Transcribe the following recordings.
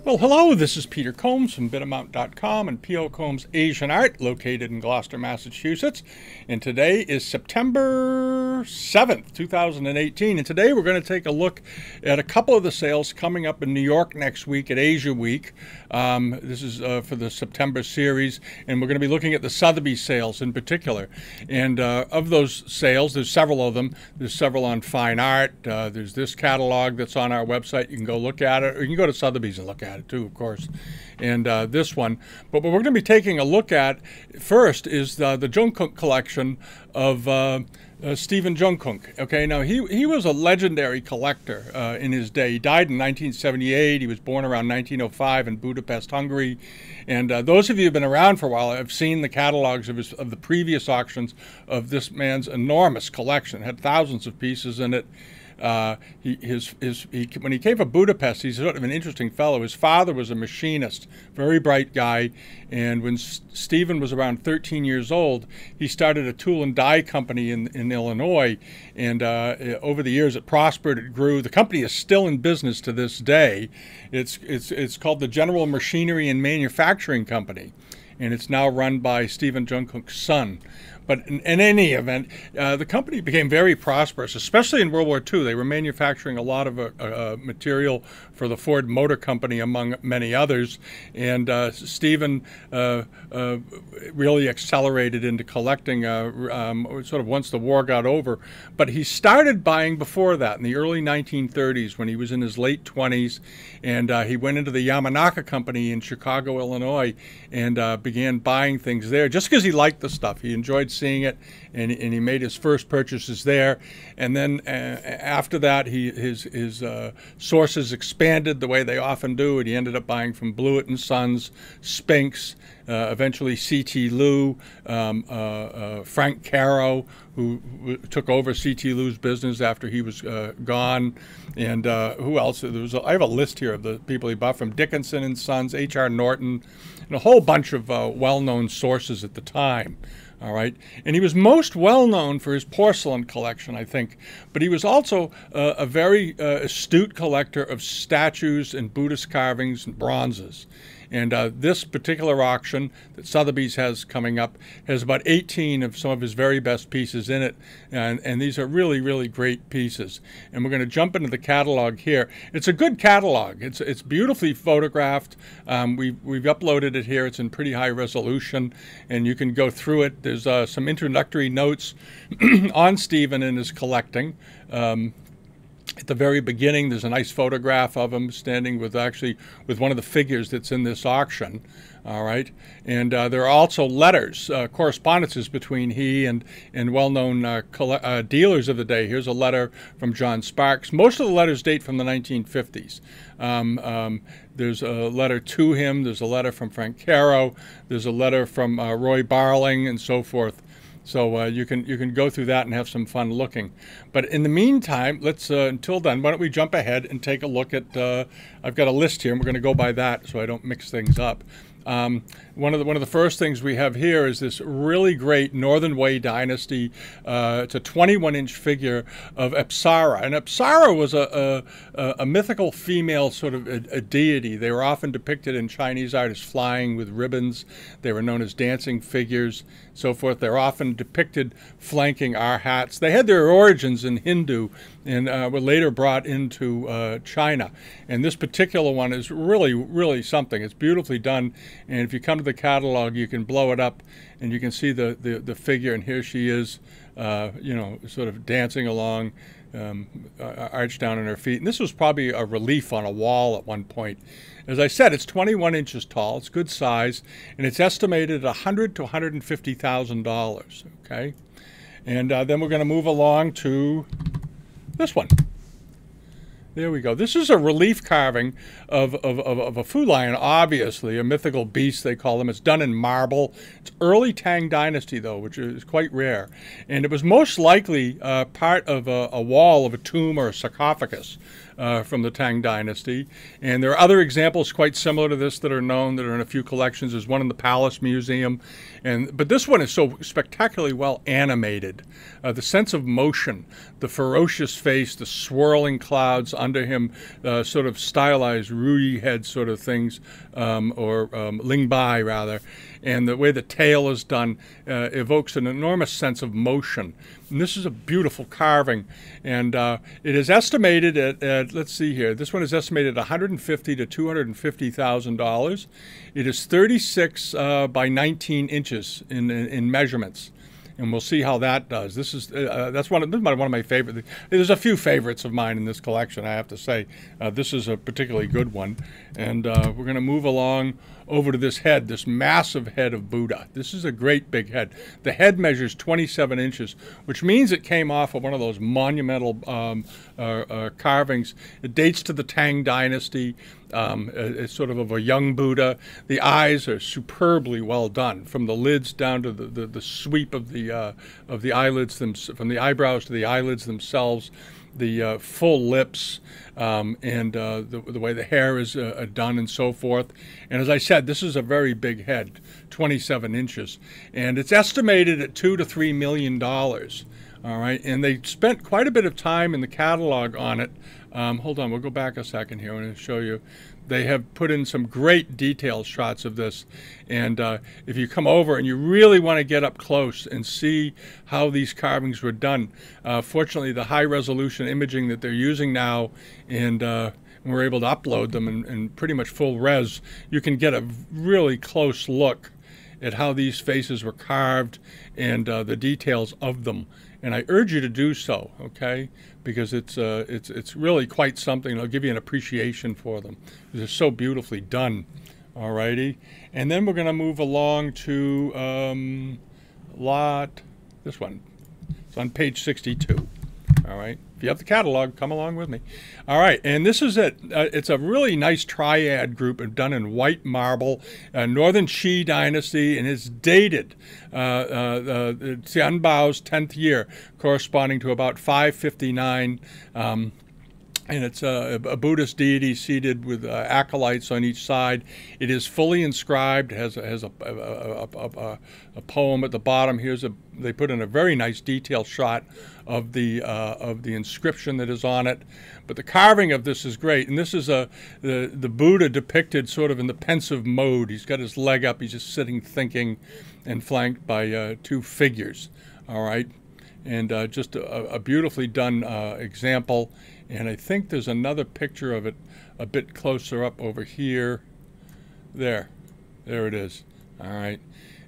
Well, hello, this is Peter Combs from Bidamount.com and P.O. Combs Asian Art, located in Gloucester, Massachusetts. And today is September 7th, 2018. And today we're going to take a look at a couple of the sales coming up in New York next week at Asia Week. This is for the September series, and we're going to be looking at the Sotheby sales in particular. And of those sales, there's several of them. There's several on fine art. There's this catalog that's on our website. You can go look at it, or you can go to Sotheby's and look at it too, of course, and this one. But what we're going to be taking a look at first is the Junkunc collection of Stephen Junkunc. Okay, now he was a legendary collector in his day. He died in 1978. He was born around 1905 in Budapest, Hungary. And those of you who have been around for a while have seen the catalogs of the previous auctions of this man's enormous collection. It had thousands of pieces in it. When he came from Budapest, he's sort of an interesting fellow. His father was a machinist, very bright guy, and when Stephen was around 13 years old, he started a tool and die company in Illinois, and over the years it prospered, it grew. The company is still in business to this day. It's called the General Machinery and Manufacturing Company, and it's now run by Stephen Junkunc's son. But in any event, the company became very prosperous, especially in World War II. They were manufacturing a lot of material for the Ford Motor Company, among many others. And Stephen really accelerated into collecting sort of once the war got over. But he started buying before that in the early 1930s when he was in his late 20s. And he went into the Yamanaka Company in Chicago, Illinois, and began buying things there just because he liked the stuff. He enjoyed seeing it, and he made his first purchases there. And then after that, his sources expanded the way they often do, and he ended up buying from Blewett and Sons, Spinks, eventually C.T. Lew, Frank Caro, who took over C.T. Lew's business after he was gone, and who else? I have a list here of the people he bought from: Dickinson and Sons, H.R. Norton, and a whole bunch of well-known sources at the time. All right, and he was most well known for his porcelain collection, I think, but he was also a very astute collector of statues and Buddhist carvings and bronzes. And this particular auction that Sotheby's has coming up has about 18 of some of his very best pieces in it. And these are really, really great pieces. And we're going to jump into the catalog here. It's a good catalog. It's beautifully photographed. We've uploaded it here. It's in pretty high resolution, and you can go through it. There's some introductory notes on Stephen and his collecting. At the very beginning, there's a nice photograph of him standing with one of the figures that's in this auction. All right, and there are also letters, correspondences between he and well-known dealers of the day. Here's a letter from John Sparks. Most of the letters date from the 1950s. There's a letter to him. There's a letter from Frank Caro. There's a letter from Roy Barling, and so forth. So you can go through that and have some fun looking. But in the meantime, let's until then, why don't we jump ahead and take a look at? I've got a list here, and we're going to go by that so I don't mix things up. One of the first things we have here is this really great Northern Wei Dynasty. It's a 21-inch figure of Apsara, and Apsara was a mythical female sort of a deity. They were often depicted in Chinese art as flying with ribbons. They were known as dancing figures, so forth. They're often depicted flanking our hats. They had their origins in Hindu and were later brought into China. And this particular one is really, really something. It's beautifully done. And if you come to the catalog, you can blow it up and you can see the figure. And here she is, sort of dancing along, arched down on her feet. And this was probably a relief on a wall at one point. As I said, it's 21 inches tall. It's good size, and it's estimated at $100,000 to $150,000. Okay, and then we're going to move along to this one. There we go. This is a relief carving of a food lion, obviously, a mythical beast, they call them. It's done in marble. It's early Tang Dynasty, though, which is quite rare. And it was most likely part of a wall of a tomb or a sarcophagus. from the Tang Dynasty. And there are other examples quite similar to this that are known, that are in a few collections. There's one in the Palace Museum. But this one is so spectacularly well animated. The sense of motion, the ferocious face, the swirling clouds under him, sort of stylized Rui head sort of things, or Ling Bai rather, and the way the tail is done evokes an enormous sense of motion. And this is a beautiful carving, and it is estimated at let's see here, this one is estimated at $150,000 to $250,000. It is 36 by 19 inches in measurements. And we'll see how that does. This is one of my favorite. There's a few favorites of mine in this collection, I have to say. This is a particularly good one. And we're going to move along over to this head, this massive head of Buddha. This is a great big head. The head measures 27 inches, which means it came off of one of those monumental carvings. It dates to the Tang Dynasty. It's sort of a young Buddha. The eyes are superbly well done, from the lids down to the sweep of the eyelids, from the eyebrows to the eyelids themselves, the full lips, and the way the hair is done and so forth. And as I said, this is a very big head, 27 inches, and it's estimated at $2 to $3 million. All right, and they spent quite a bit of time in the catalog on it. Hold on, we'll go back a second here. I'm going to show you. They have put in some great detailed shots of this. And if you come over and you really want to get up close and see how these carvings were done, fortunately the high resolution imaging that they're using now, and we're able to upload them in pretty much full res, you can get a really close look at how these faces were carved and the details of them. And I urge you to do so, okay? Because it's really quite something. It'll give you an appreciation for them. They're so beautifully done. All righty. And then we're going to move along to this one. It's on page 62. All right. If you have the catalog, come along with me. All right, and this is it. It's a really nice triad group done in white marble, Northern Qi Dynasty, and it's dated Xianbao's 10th year, corresponding to about 559. And it's a Buddhist deity seated with acolytes on each side. It is fully inscribed. It has a poem at the bottom. They put in a very nice detailed shot of the inscription that is on it. But the carving of this is great. And this is the Buddha depicted sort of in the pensive mode. He's got his leg up. He's just sitting thinking, and flanked by two figures. All right. And just a beautifully done example. And I think there's another picture of it a bit closer up over here. There it is. All right.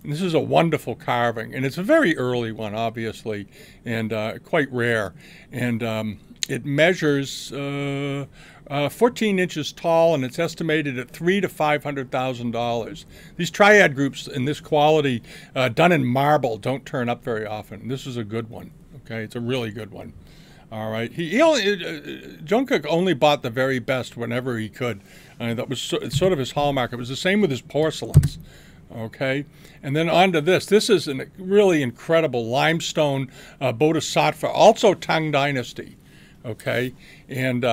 And this is a wonderful carving. And it's a very early one, obviously, and quite rare. And it measures 14 inches tall, and it's estimated at $300,000 to $500,000. These triad groups in this quality, done in marble, don't turn up very often. This is a good one. Okay, it's a really good one. All right, Junkunc only bought the very best whenever he could. That was sort of his hallmark. It was the same with his porcelains. Okay, and then on to this. This is a really incredible limestone Bodhisattva, also Tang Dynasty. Okay, and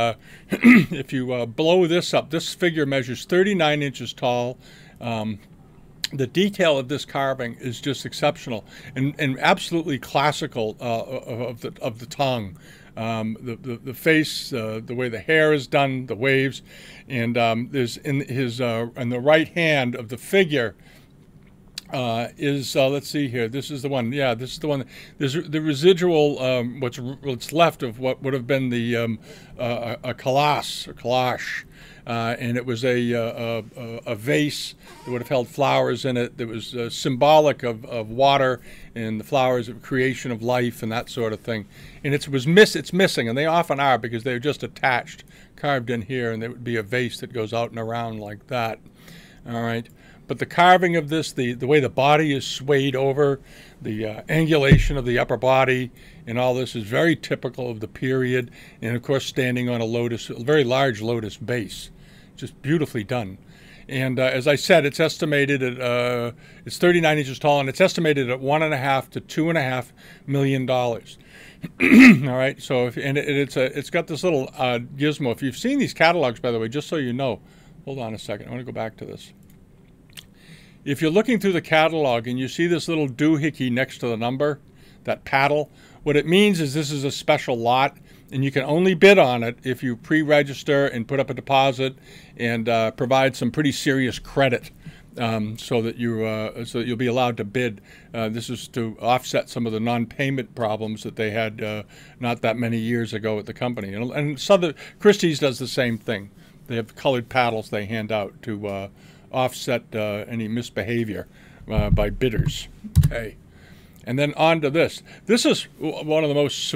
if you blow this up, this figure measures 39 inches tall. The detail of this carving is just exceptional and absolutely classical of the Tang. The face, the way the hair is done, the waves, and there's in the right hand of the figure is let's see here. This is the one. Yeah, this is the one. There's the residual what's left of what would have been the a calash. And it was a vase that would have held flowers in it that was symbolic of water and the flowers of creation of life and that sort of thing. And it's missing, and they often are because they're just attached, carved in here, and there would be a vase that goes out and around like that. All right. But the carving of this, the way the body is swayed over, the angulation of the upper body, and all this is very typical of the period. And of course, standing on a very large lotus base, just beautifully done. And as I said, it's estimated at it's 39 inches tall, and it's estimated at $1.5 to $2.5 million. All right. So it's got this little gizmo. If you've seen these catalogs, by the way, just so you know, hold on a second. I want to go back to this. If you're looking through the catalog and you see this little doohickey next to the number, that paddle, what it means is this is a special lot, and you can only bid on it if you pre-register and put up a deposit and provide some pretty serious credit, so that you'll be allowed to bid. This is to offset some of the non-payment problems that they had not that many years ago at the company. And Christie's does the same thing. They have colored paddles they hand out to offset any misbehavior by bidders. Okay. And then on to this. This is one of the most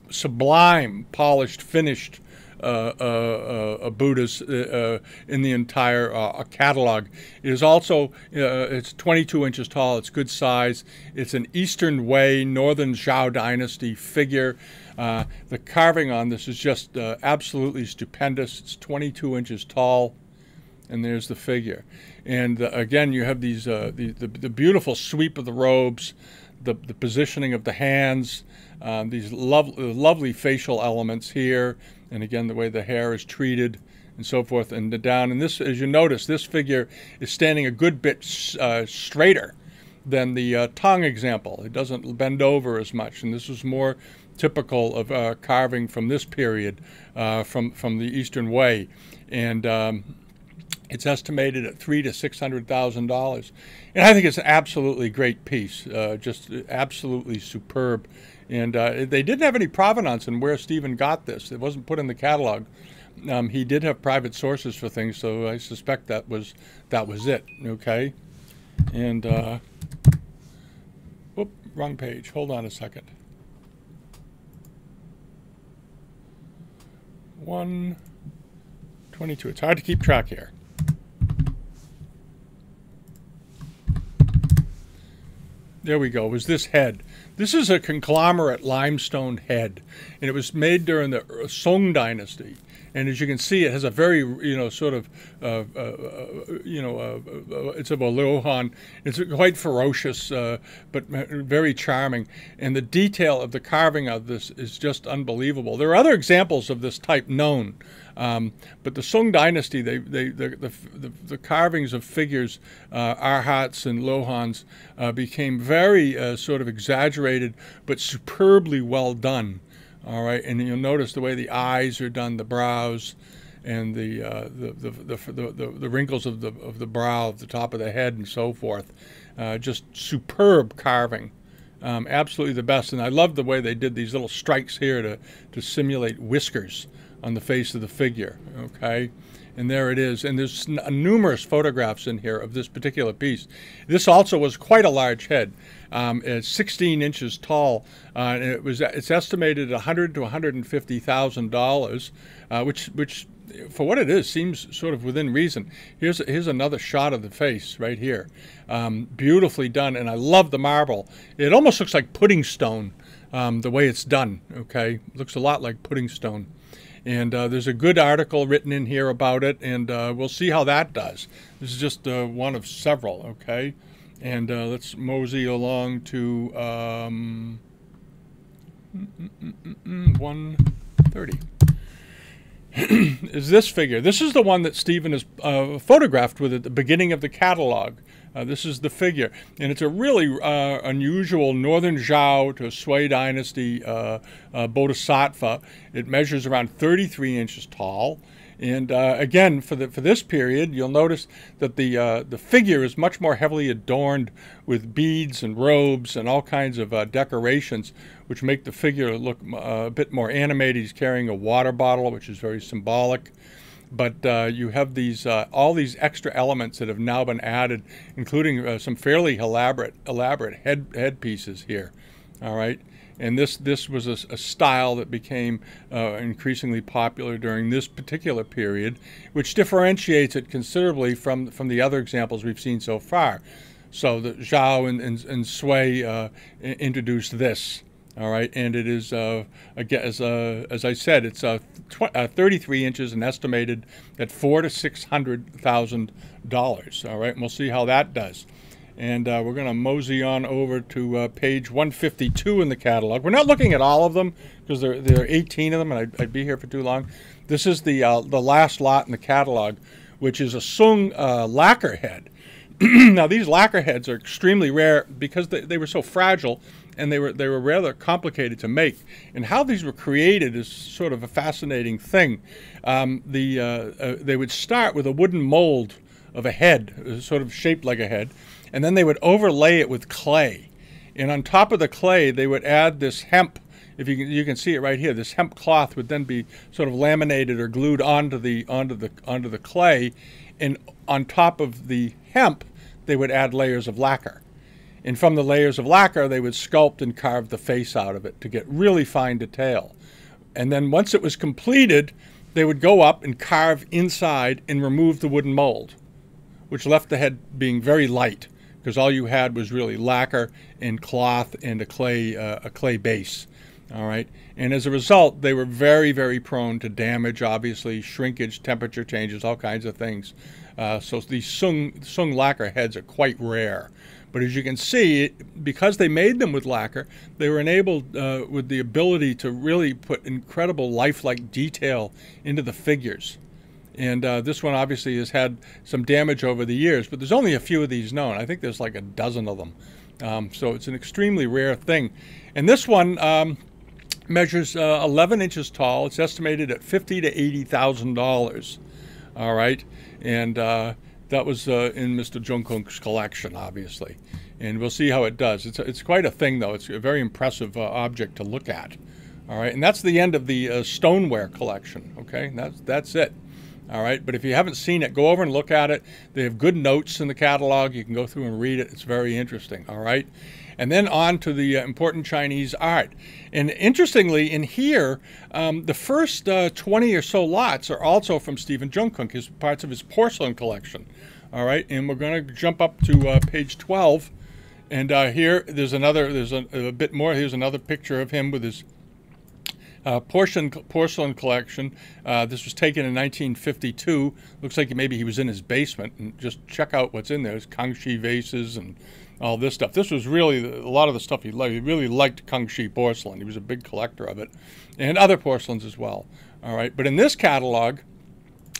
sublime, polished, finished Buddhas in the entire catalog. It is also, it's 22 inches tall. It's good size. It's an Eastern Wei, Northern Zhao Dynasty figure. The carving on this is just absolutely stupendous. It's 22 inches tall. And there's the figure. And again, you have these the beautiful sweep of the robes, the positioning of the hands, these lovely facial elements here, and again, the way the hair is treated and so forth, and down. And this, as you notice, this figure is standing a good bit straighter than the Tang example. It doesn't bend over as much, and this is more typical of carving from this period, from the Eastern Wei. And it's estimated at $300,000 to $600,000, and I think it's an absolutely great piece, just absolutely superb. And they didn't have any provenance in where Stephen got this. It wasn't put in the catalog. He did have private sources for things, so I suspect that was it. Okay, and whoop, wrong page. Hold on a second. 122. It's hard to keep track here. There we go. It was this head. This is a conglomerate limestone head, and it was made during the Song Dynasty. And as you can see, it has a very, sort of, it's a Lohan. It's quite ferocious, but very charming. And the detail of the carving of this is just unbelievable. There are other examples of this type known, but the Song Dynasty, the carvings of figures, arhats and lohans, became very sort of exaggerated, but superbly well done. All right, and you'll notice the way the eyes are done, the brows, and the wrinkles of the brow, of the top of the head, and so forth. Just superb carving, absolutely the best. And I love the way they did these little strikes here to simulate whiskers on the face of the figure. Okay, and there it is. And there's numerous photographs in here of this particular piece. This also was quite a large head. It's 16 inches tall, and it's estimated at $100,000 to $150,000, which for what it is seems sort of within reason. Here's another shot of the face right here, beautifully done, and I love the marble. It almost looks like pudding stone, the way it's done. Okay, looks a lot like pudding stone. And there's a good article written in here about it, and we'll see how that does. This is just one of several. Okay. And let's mosey along to 130. Is this figure. This is the one that Stephen has photographed with at the beginning of the catalog. This is the figure. And it's a really unusual Northern Zhao to Wei Dynasty bodhisattva. It measures around 33 inches tall. And again, for this period, you'll notice that the figure is much more heavily adorned with beads and robes and all kinds of decorations, which make the figure look a bit more animated. He's carrying a water bottle, which is very symbolic. But you have all these extra elements that have now been added, including some fairly elaborate headpieces here. All right. And this was a style that became increasingly popular during this particular period, which differentiates it considerably from the other examples we've seen so far. So the Zhao and Sui introduced this, All right, and it is again, as I said, it's 33 inches and estimated at $400,000 to $600,000. All right, and we'll see how that does. And we're going to mosey on over to page 152 in the catalog. We're not looking at all of them because there are 18 of them, and I'd be here for too long. This is the last lot in the catalog, which is a Sung lacquer head. Now, these lacquer heads are extremely rare because they were so fragile, and they were rather complicated to make. And how these were created is sort of a fascinating thing. They would start with a wooden mold of a head, sort of shaped like a head, and then they would overlay it with clay. And on top of the clay, they would add this hemp. If you can see it right here, this hemp cloth would then be sort of laminated or glued onto the clay, and on top of the hemp, they would add layers of lacquer. And from the layers of lacquer, they would sculpt and carve the face out of it to get really fine detail. And then once it was completed, they would go up and carve inside and remove the wooden mold, which left the head being very light because all you had was really lacquer and cloth and a clay base. All right. And as a result, they were very, very prone to damage, obviously, shrinkage, temperature changes, all kinds of things. So these Sung lacquer heads are quite rare. But as you can see, because they made them with lacquer, they were enabled with the ability to really put incredible lifelike detail into the figures. And this one obviously has had some damage over the years, but there's only a few of these known. I think there's like a dozen of them. So it's an extremely rare thing. And this one measures 11 inches tall. It's estimated at $50,000 to $80,000. All right. And that was in Mr. Junkunc's collection, obviously. And we'll see how it does. It's quite a thing, though. It's a very impressive object to look at. All right. And that's the end of the stoneware collection. Okay. That's it. All right, but if you haven't seen it, go over and look at it. They have good notes in the catalog. You can go through and read it. It's very interesting, all right? And then on to the important Chinese art. And interestingly, in here, the first 20 or so lots are also from Stephen Junkunc, parts of his porcelain collection, all right? And we're going to jump up to page 12. And here, there's a bit more. Here's another picture of him with his porcelain collection. This was taken in 1952. Looks like maybe he was in his basement. And just check out what's in there. There's Kangxi vases and all this stuff. This was really a lot of the stuff he liked. He really liked Kangxi porcelain. He was a big collector of it, and other porcelains as well. All right, but in this catalog,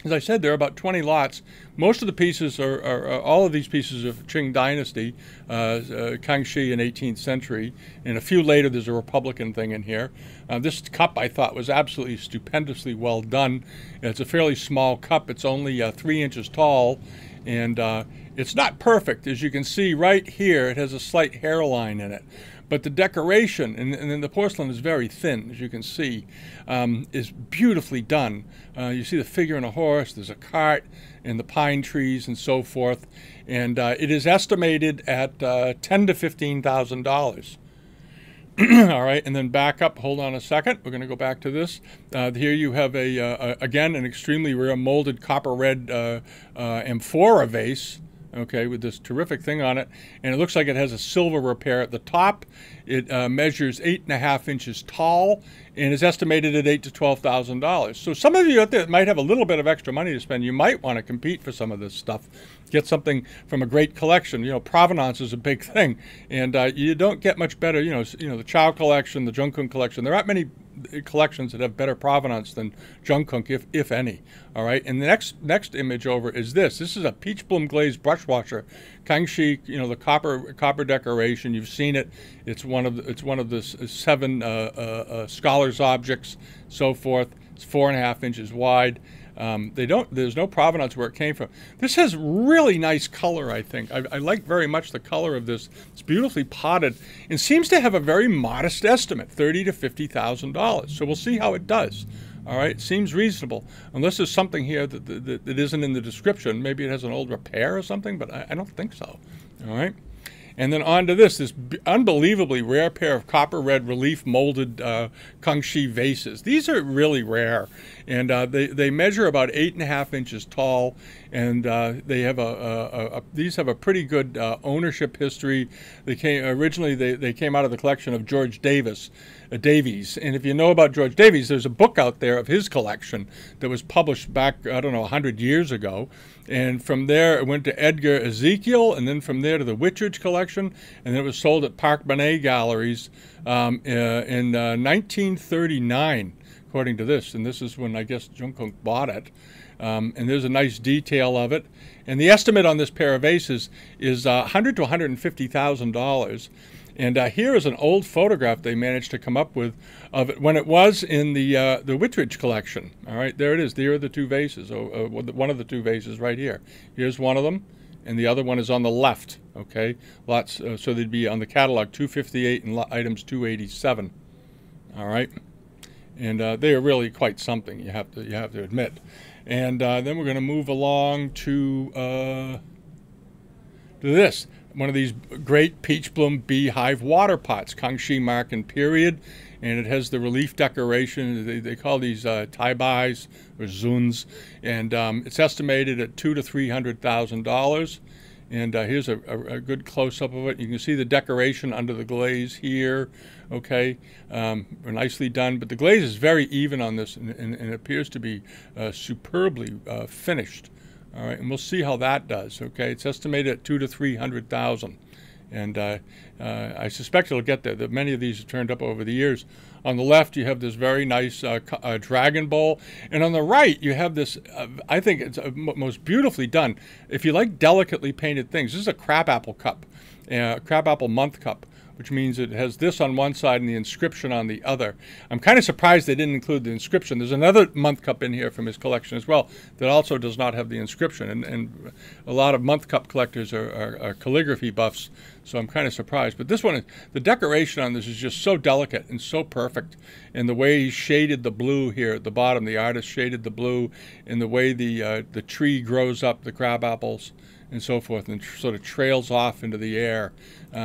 as I said, there are about 20 lots. Most of the pieces are all of these pieces of Qing Dynasty, Kangxi in 18th century, and a few later there's a Republican thing in here. This cup I thought was absolutely stupendously well done. It's a fairly small cup. It's only 3 inches tall, and it's not perfect. As you can see right here, it has a slight hairline in it. But the decoration, and then the porcelain is very thin, as you can see, is beautifully done. You see the figure on a horse, there's a cart, and the pine trees and so forth. And it is estimated at $10,000 to $15,000. All right, and then back up, hold on a second. We're going to go back to this. Here you have, again, an extremely rare molded copper red amphora vase. Okay, with this terrific thing on it, and it looks like it has a silver repair at the top. It measures 8.5 inches tall and is estimated at $8,000 to $12,000. So some of you out there might have a little bit of extra money to spend. You might want to compete for some of this stuff. Get something from a great collection. You know, provenance is a big thing, and you don't get much better. You know, the Chow collection, the Junkunc collection. There aren't many collections that have better provenance than Junkunc, if any. All right, and the next image over is this. This is a peach bloom glazed brush washer, Kangxi. You know, the copper decoration. You've seen it. It's one of the 7 scholars' objects, so forth. It's 4.5 inches wide. There's no provenance where it came from. This has really nice color, I think. I like very much the color of this. It's beautifully potted and seems to have a very modest estimate, $30,000 to $50,000. So we'll see how it does. All right, it seems reasonable, unless there's something here that isn't in the description. Maybe it has an old repair or something, but I don't think so. All right. And then onto this unbelievably rare pair of copper red relief molded Kangxi vases. These are really rare, and they measure about 8.5 inches tall, and they have these have a pretty good ownership history. Originally they came out of the collection of George Davies, and if you know about George Davies, there's a book out there of his collection that was published back, I don't know, 100 years ago. And from there, it went to Edgar Ezekiel, and then from there to the Whitchurch collection, and then it was sold at Park Bonnet Galleries in 1939, according to this. And this is when, I guess, Junkunc bought it. And there's a nice detail of it. And the estimate on this pair of vases is $100,000 to $150,000. And here is an old photograph they managed to come up with of it when it was in the Whitchurch collection. All right, there it is. There are the two vases. One of the two vases right here. Here's one of them, and the other one is on the left. Okay, lots. So they'd be on the catalog 258 and items 287. All right, and they are really quite something. You have to admit. And then we're going to move along to this. One of these great peach bloom beehive water pots, Kangxi mark and period, and it has the relief decoration. They call these taibais or zuns, and it's estimated at $200,000 to $300,000. And here's a good close-up of it. You can see the decoration under the glaze here. Okay, nicely done. But the glaze is very even on this, and it appears to be superbly finished. All right, and we'll see how that does. Okay, it's estimated at $200,000 to $300,000, and I suspect it'll get there. Many of these have turned up over the years. On the left, you have this very nice dragon bowl, and on the right, you have this. I think it's most beautifully done. If you like delicately painted things, this is a crabapple cup, crabapple month cup, which means it has this on one side and the inscription on the other. I'm kind of surprised they didn't include the inscription. There's another month cup in here from his collection as well that also does not have the inscription. And a lot of month cup collectors are calligraphy buffs, so I'm kind of surprised. But this one, the decoration on this is just so delicate and so perfect. And the way he shaded the blue here at the bottom, the artist shaded the blue, and the way the tree grows up, the crab apples, and so forth, and sort of trails off into the air.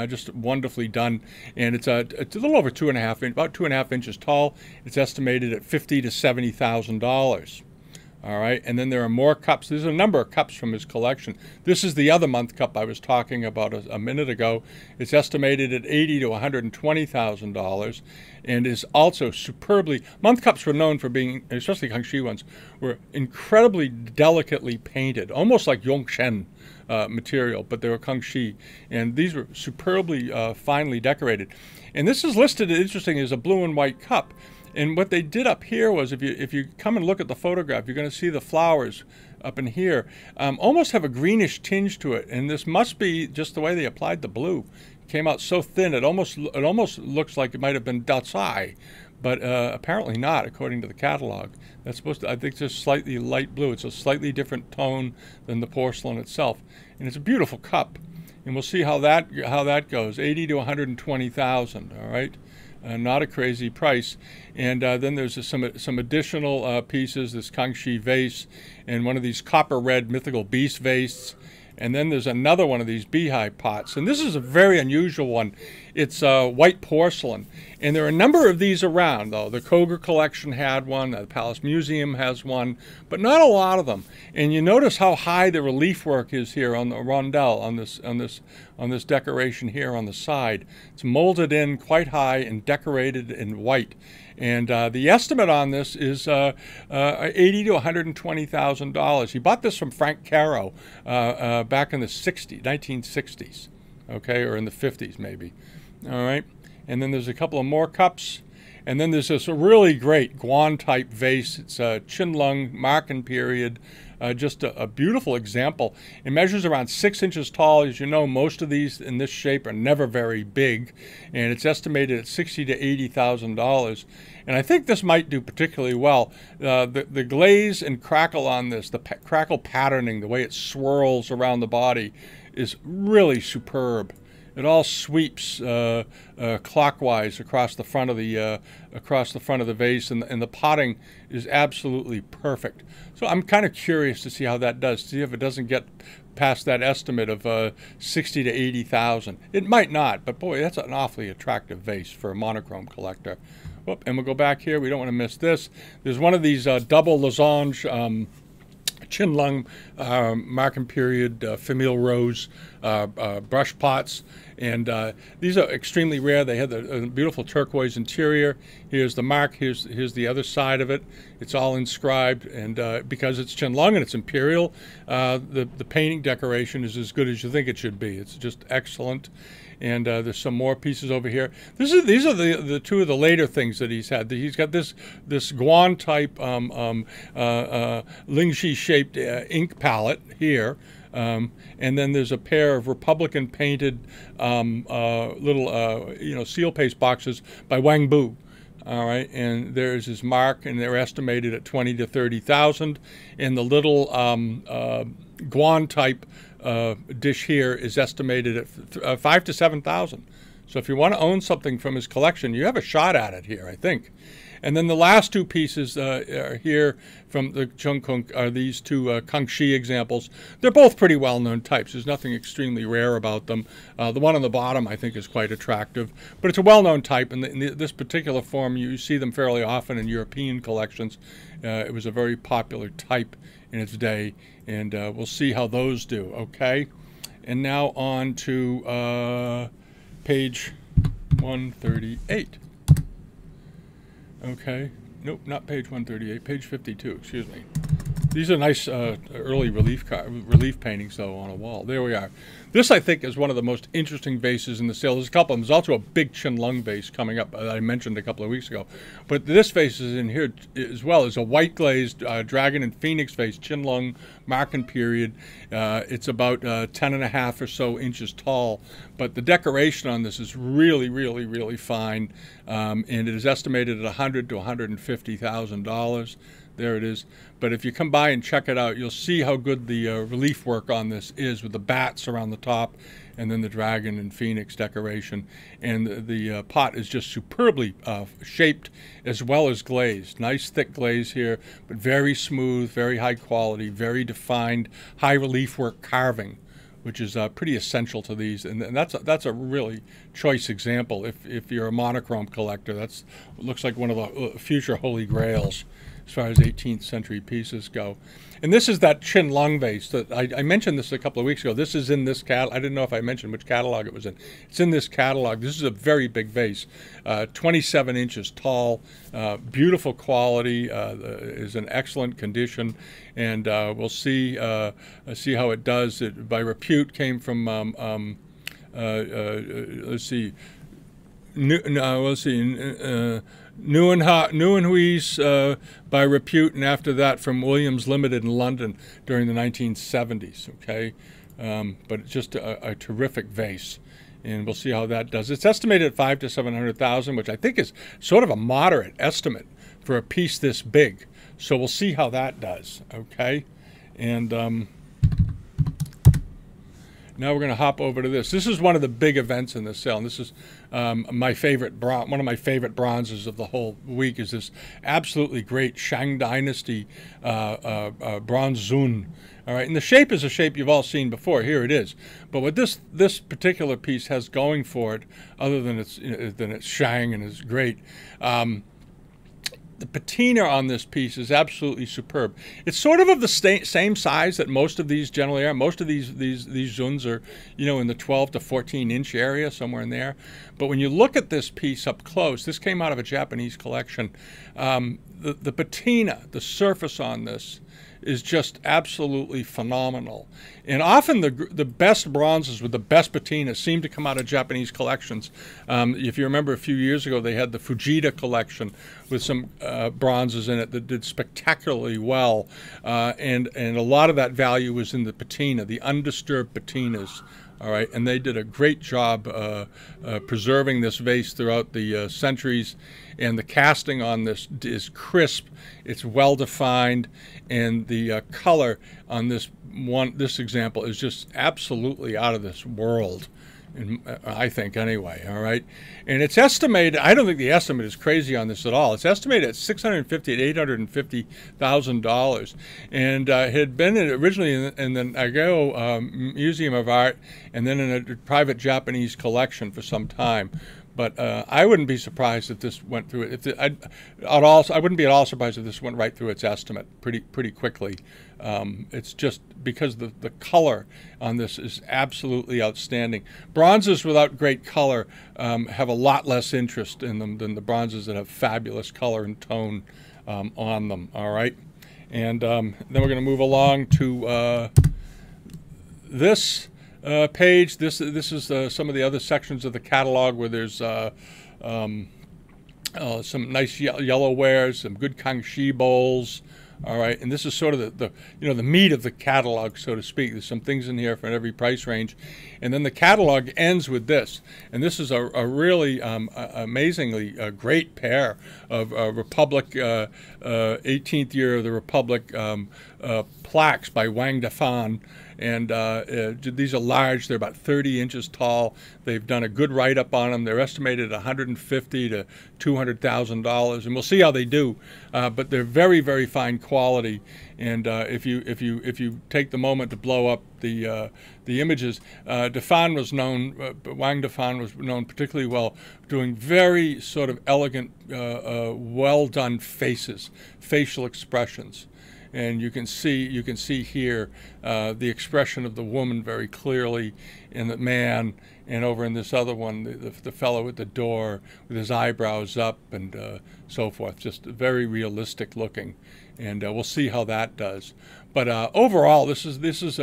Just wonderfully done. And it's a little over about 2.5 inches tall. It's estimated at $50,000 to $70,000. All right, and then there are more cups. There's a number of cups from his collection. This is the other month cup I was talking about a minute ago. It's estimated at $80,000 to $120,000, and is also superbly. Month cups were known for being, especially Kangxi ones, were incredibly delicately painted, almost like Yongchen material, but they were Kangxi, and these were superbly finely decorated. And this is listed, interesting, as a blue and white cup. And what they did up here was, if you come and look at the photograph, you're going to see the flowers up in here almost have a greenish tinge to it. And this must be just the way they applied the blue. It came out so thin, it almost looks like it might have been Datsai, but apparently not, according to the catalog. That's supposed to, I think, just slightly light blue. It's a slightly different tone than the porcelain itself, and it's a beautiful cup. And we'll see how that goes. $80,000 to $120,000. All right. Not a crazy price. And then there's some additional pieces, this Kangxi vase and one of these copper red mythical beast vases. And then there's another one of these beehive pots. And this is a very unusual one. It's white porcelain. And there are a number of these around, though. The Koger collection had one. The Palace Museum has one. But not a lot of them. And you notice how high the relief work is here on the rondelle, on this decoration here on the side. It's molded in quite high and decorated in white. And the estimate on this is $80,000 to $120,000. He bought this from Frank Caro back in the 1960s, okay, or in the 50s maybe. All right, and then there's a couple of more cups, and then there's this really great Guan type vase. It's a Qinlong Marken period. Just a beautiful example. It measures around 6 inches tall. As you know, most of these in this shape are never very big, and it's estimated at $60,000 to $80,000. And I think this might do particularly well. The glaze and crackle on this, the crackle patterning, the way it swirls around the body, is really superb. It all sweeps clockwise across the front of the vase, and the potting is absolutely perfect. So I'm kind of curious to see how that does. See if it doesn't get past that estimate of 60 to 80,000. It might not, but boy, that's an awfully attractive vase for a monochrome collector. Whoop, and we'll go back here. We don't want to miss this. There's one of these double losange Qinlong Marken period Famille Rose brush pots, and these are extremely rare. They have the beautiful turquoise interior. Here's the mark. Here's the other side of it. It's all inscribed, and because it's Qinlong and it's imperial, the painting decoration is as good as you think it should be. It's just excellent. And there's some more pieces over here. These are the two of the later things that he's had. He's got this Guan type Lingxi shaped ink palette here, and then there's a pair of Republican painted little seal paste boxes by Wang Bu. All right, and there's his mark, and they're estimated at 20 to 30,000. And the little Guan type dish here is estimated at 5 to 7,000. So if you want to own something from his collection, you have a shot at it here, I think. And then the last two pieces are here from the Junkunc are these two Kangxi examples. They're both pretty well-known types. There's nothing extremely rare about them. The one on the bottom, I think, is quite attractive. But it's a well-known type, and in this particular form, you see them fairly often in European collections. It was a very popular type in its day, and we'll see how those do, okay? And now on to page 138. Okay. Nope, not page 138. Page 52. Excuse me. These are nice early relief paintings, though, on a wall. There we are. This, I think, is one of the most interesting vases in the sale. There's a couple of them. There's also a big Qinlong vase coming up that I mentioned a couple of weeks ago. But this vase is in here as well. It's a white glazed dragon and phoenix vase, Qinlong Marken period. It's about 10.5 or so inches tall. But the decoration on this is really, really, really fine. And it is estimated at $100,000 to $150,000. There it is. But if you come by and check it out, you'll see how good the relief work on this is, with the bats around the top and then the dragon and phoenix decoration. And the pot is just superbly shaped as well as glazed. Nice thick glaze here, but very smooth, very high quality, very defined, high relief work carving, which is pretty essential to these. And that's a really choice example. If you're a monochrome collector, that's looks like one of the future holy grails as far as 18th century pieces go. And this is that Qinlong vase that I mentioned this a couple of weeks ago. This is in this catalog. I didn't know if I mentioned which catalog it was in. It's in this catalog. This is a very big vase, 27 inches tall, beautiful quality, is in excellent condition, and we'll see how it does. It, by repute, came from let's see. Nieuwenhuis by repute, and after that from Williams Limited in London during the 1970s. Okay, but it's just a terrific vase, and we'll see how that does. It's estimated at 500,000 to 700,000, which I think is sort of a moderate estimate for a piece this big. So we'll see how that does. Okay, and now we're going to hop over to this. This is one of the big events in this sale, and this is my favorite one of my favorite bronzes of the whole week. Is this absolutely great Shang Dynasty bronze Zun. All right, and the shape is a shape you've all seen before. Here it is. But what this particular piece has going for it, other than it's Shang and it's great. The patina on this piece is absolutely superb. It's sort of the same size that most of these generally are. Most of these Zuns are, in the 12 to 14 inch area, somewhere in there. But when you look at this piece up close, this came out of a Japanese collection. The patina, the surface on this, is just absolutely phenomenal. And often the best bronzes with the best patina seem to come out of Japanese collections. If you remember a few years ago, they had the Fujita collection with some bronzes in it that did spectacularly well. And a lot of that value was in the patina, the undisturbed patinas. All right, and they did a great job preserving this vase throughout the centuries. And the casting on this is crisp, it's well defined, and the color on this example is just absolutely out of this world. I think anyway. All right, and it's estimated. I don't think the estimate is crazy on this at all. It's estimated at $650,000 to $850,000, and it had been originally in the Nagao Museum of Art, and then in a private Japanese collection for some time. But I wouldn't be surprised if this went through it. I wouldn't be at all surprised if this went right through its estimate pretty quickly. It's just because the color on this is absolutely outstanding. Bronzes without great color have a lot less interest in them than the bronzes that have fabulous color and tone on them. All right, and then we're going to move along to this. Page. This is some of the other sections of the catalog where there's some nice yellow wares, some good Kangxi bowls. All right, and this is sort of the meat of the catalog, so to speak. There's some things in here for every price range, and then the catalog ends with this. And this is a really amazingly great pair of Republic 18th year of the Republic plaques by Wang Dafan. And these are large. They're about 30 inches tall. They've done a good write-up on them. They're estimated at $150,000 to $200,000, and we'll see how they do. But they're very, very fine quality. And if you take the moment to blow up the images, Dafan was known. Wang Dafan was known particularly well doing very sort of elegant, well-done faces, facial expressions. And you can see here the expression of the woman very clearly in the man, and over in this other one, the fellow at the door with his eyebrows up and so forth. Just very realistic looking, and we'll see how that does. But overall, this is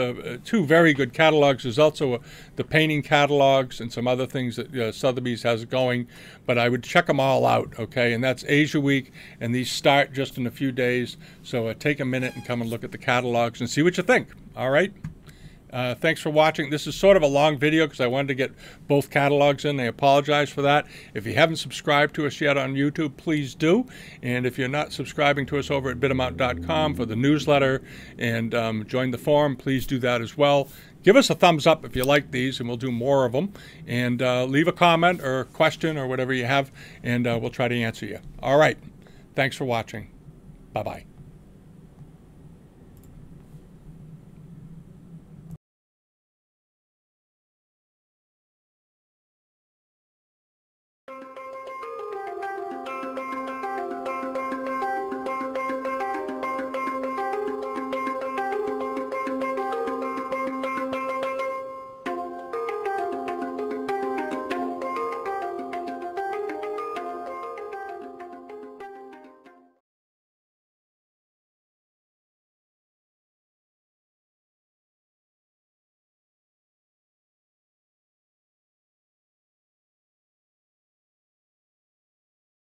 two very good catalogs. There's also the painting catalogs and some other things that Sotheby's has going. But I would check them all out, okay? And that's Asia Week, and these start just in a few days. So take a minute and come and look at the catalogs and see what you think, all right? Thanks for watching. This is sort of a long video because I wanted to get both catalogs in. I apologize for that. If you haven't subscribed to us yet on YouTube, please do. And if you're not subscribing to us over at Bidamount.com for the newsletter and join the forum, please do that as well. Give us a thumbs up if you like these, and we'll do more of them. And leave a comment or a question or whatever you have, and we'll try to answer you. All right. Thanks for watching. Bye-bye.